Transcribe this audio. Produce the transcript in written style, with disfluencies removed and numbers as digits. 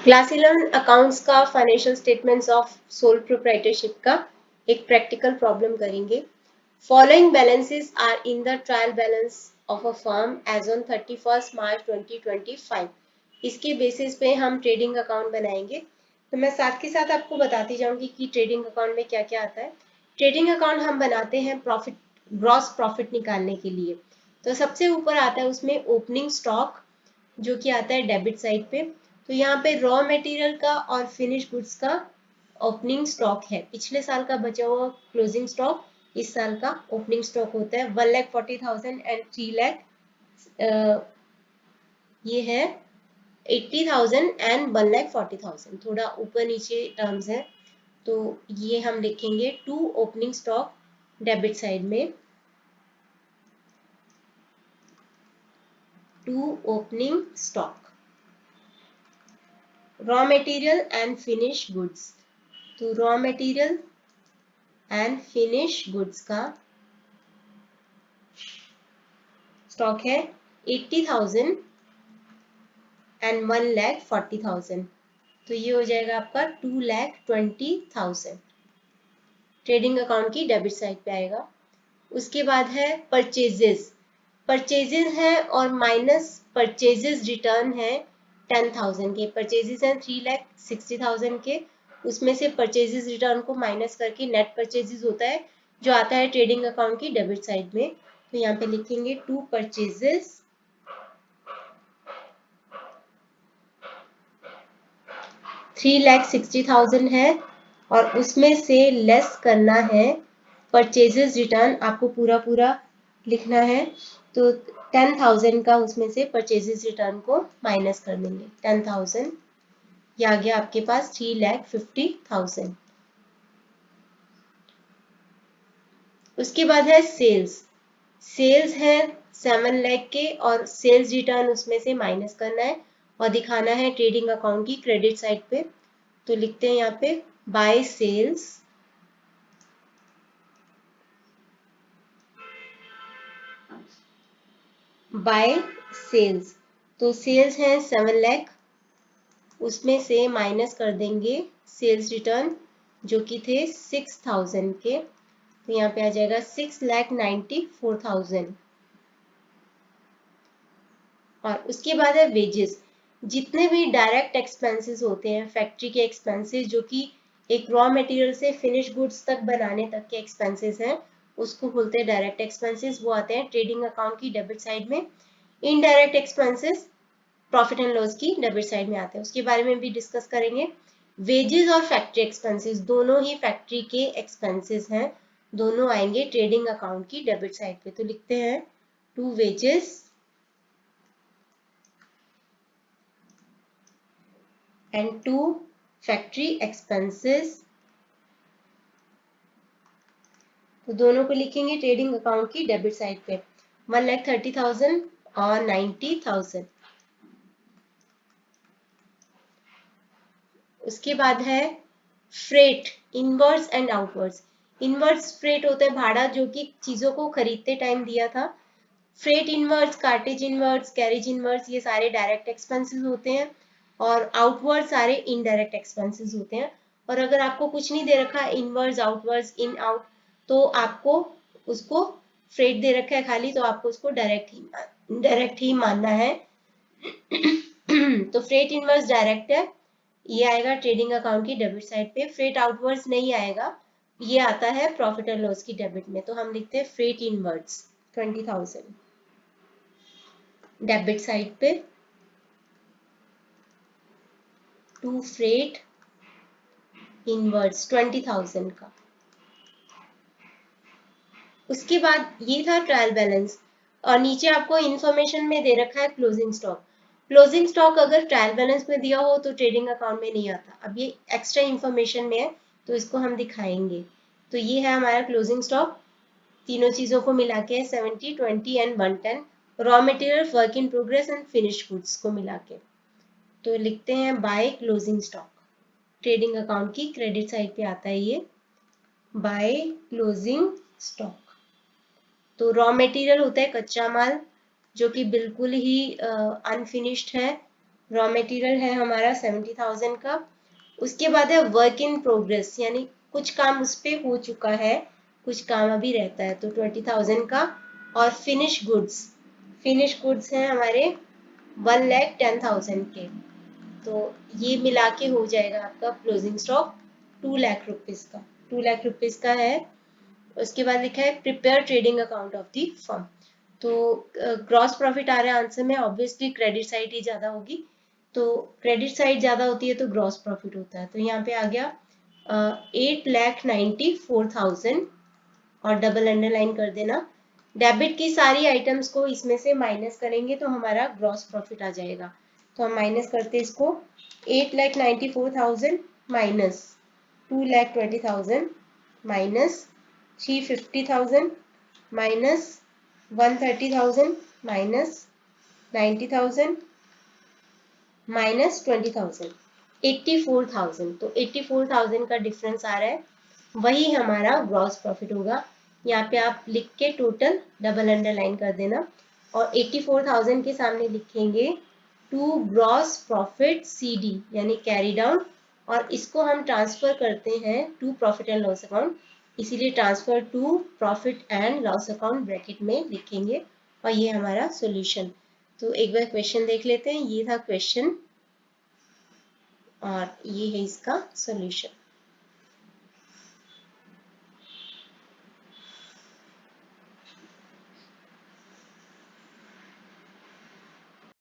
Class 11 accounts का financial statements of sole proprietorship का एक प्रैक्टिकल प्रॉब्लम करेंगे। Following balances are in the trial balance of a firm as on 31 March 2025। इसके basis पे हम trading account बनाएंगे। तो मैं साथ के साथ आपको बताती जाऊंगी कि ट्रेडिंग अकाउंट में क्या क्या आता है। ट्रेडिंग अकाउंट हम बनाते हैं प्रॉफिट, ग्रॉस प्रॉफिट निकालने के लिए। तो सबसे ऊपर आता है उसमें ओपनिंग स्टॉक, जो कि आता है डेबिट साइड पे। तो यहाँ पे रॉ मटेरियल का और फिनिश गुड्स का ओपनिंग स्टॉक है। पिछले साल का बचा हुआ क्लोजिंग स्टॉक इस साल का ओपनिंग स्टॉक होता है 1,40,000 एंड 3,00,000। ये है 80,000 एंड 1,40,000, थोड़ा ऊपर नीचे टर्म्स है। तो ये हम लिखेंगे to opening stock debit side में, to opening stock raw material and finish goods. तो raw material and finish goods का स्टॉक है 80,000 एंड 1,40,000। तो ये हो जाएगा आपका 2,20,000। ट्रेडिंग अकाउंट की डेबिट साइड पे आएगा। उसके बाद है परचेजेस। परचेजेस है और माइनस परचेजेस रिटर्न है 10,000 के। परचेजेस हैं 3,60,000 के, उसमें से परचेजेस रिटर्न को माइनस करके नेट परचेजेस होता है, जो आता है ट्रेडिंग अकाउंट की डेबिट साइड में। तो यहाँ पे लिखेंगे टू परचेजेस 3,60,000 है और उसमें से लेस करना है परचेजेस रिटर्न। आपको पूरा पूरा लिखना है। तो 10,000 का उसमें से परचेजेस रिटर्न को माइनस कर देंगे। 10,000 ये आ गया आपके पास 3,50,000। उसके बाद है सेल्स। सेल्स है 7 लाख के और सेल्स रिटर्न उसमें से माइनस करना है और दिखाना है ट्रेडिंग अकाउंट की क्रेडिट साइड पे। तो लिखते हैं यहाँ पे बाय सेल्स, बाय सेल्स। तो सेल्स है 7 लाख, उसमें से माइनस कर देंगे सेल्स रिटर्न जो कि थे 6,000 के। तो यहाँ पे आ जाएगा 6,94,000। और उसके बाद है वेजेस। जितने भी डायरेक्ट एक्सपेंसेस होते हैं, फैक्ट्री के एक्सपेंसेस जो कि एक रॉ मटेरियल से फिनिश गुड्स तक बनाने तक के एक्सपेंसेस हैं, उसको बोलते हैं डायरेक्ट एक्सपेंसेस। वो आते हैं ट्रेडिंग अकाउंट की डेबिट साइड में। Indirect expenses profit and loss की डेबिट साइड में आते हैं, उसके बारे में भी डिस्कस करेंगे। वेजेस और फैक्ट्री एक्सपेंसेस दोनों ही फैक्ट्री के एक्सपेंसेस हैं, दोनों आएंगे ट्रेडिंग अकाउंट की डेबिट साइड पे। तो लिखते हैं to wages and to factory expenses. तो दोनों को लिखेंगे ट्रेडिंग अकाउंट की डेबिट साइड पे 1,30,000 और 90,000। उसके बाद है freight, inwards and outwards. Inwards freight होता है भाड़ा, जो कि चीजों को खरीदते टाइम दिया था। Freight inwards, cartage inwards, carriage inwards, ये सारे डायरेक्ट एक्सपेंसेस होते हैं और आउटवर्ड सारे इनडायरेक्ट एक्सपेंसेस होते हैं। और अगर आपको कुछ नहीं दे रखा है, इनवर्ड्स आउटवर्ड्स इन आउट, तो आपको उसको फ्रेट दे रखा है खाली, तो आपको उसको डायरेक्ट ही मानना है। तो फ्रेट इनवर्ड्स डायरेक्ट है, ये आएगा ट्रेडिंग अकाउंट की डेबिट साइड पे। फ्रेट आउटवर्ड्स नहीं आएगा, ये आता है प्रॉफिट एंड लॉस की डेबिट में। तो हम लिखते हैं फ्रेट इनवर्ड्स 20,000 डेबिट साइड पे, टू फ्रेट इनवर्ड्स 20,000 का। उसके बाद ये था ट्रायल बैलेंस और नीचे आपको इंफॉर्मेशन में दे रखा है क्लोजिंग स्टॉक। क्लोजिंग स्टॉक अगर ट्रायल बैलेंस में दिया हो तो ट्रेडिंग अकाउंट में नहीं आता। अब ये एक्स्ट्रा इंफॉर्मेशन में है तो इसको हम दिखाएंगे। तो ये है हमारा क्लोजिंग स्टॉक, तीनों चीजों को मिला के 70, 20 and 110। Raw material, work in progress and finish goods को मिला के। तो लिखते हैं by closing stock, trading account की क्रेडिट साइड पे आता है ये बाय क्लोजिंग स्टॉक। तो रॉ मटेरियल होता है कच्चा माल, जो कि बिल्कुल ही अनफिनिश्ड है, रॉ मटेरियल है हमारा 70,000 का। उसके बाद है वर्क इन प्रोग्रेस, यानी कुछ काम उस पर हो चुका है, कुछ काम अभी रहता है, तो 20,000 का। और फिनिश गुड्स हैं हमारे 1,10,000 के। तो ये मिला के हो जाएगा आपका क्लोजिंग स्टॉक 2 लाख रुपीज का, 2 लाख रुपीज का है। उसके बाद लिखा है prepare trading account of the firm. तो ग्रॉस प्रॉफिट आ रहा है आंसर में, ऑब्वियसली क्रेडिट साइड ही ज्यादा होगी, तो क्रेडिट साइड ज्यादा होती है तो ग्रॉस प्रॉफिट होता है। तो यहाँ पे आ गया 8,94,000 और डबल अंडरलाइन कर देना। डेबिट की सारी आइटम्स को इसमें से माइनस करेंगे तो हमारा ग्रॉस प्रॉफिट आ जाएगा। तो हम माइनस करते हैं इसको, 8,94,000 minus 2,20,000 minus 350,000 minus 130,000 minus 90,000 minus 20,000, 84,000। तो 84,000 का डिफरेंस आ रहा है, वही हमारा ग्रॉस प्रॉफिट होगा। यहाँ पे आप लिख के टोटल डबल अंडरलाइन कर देना और 84,000 के सामने लिखेंगे टू ग्रॉस प्रॉफिट CD यानी कैरी डाउन, और इसको हम ट्रांसफर करते हैं to profit and loss account, इसीलिए transfer to profit and loss account bracket में लिखेंगे और ये हमारा सॉल्यूशन। तो एक बार क्वेश्चन देख लेते हैं, ये था क्वेश्चन और ये है इसका सॉल्यूशन।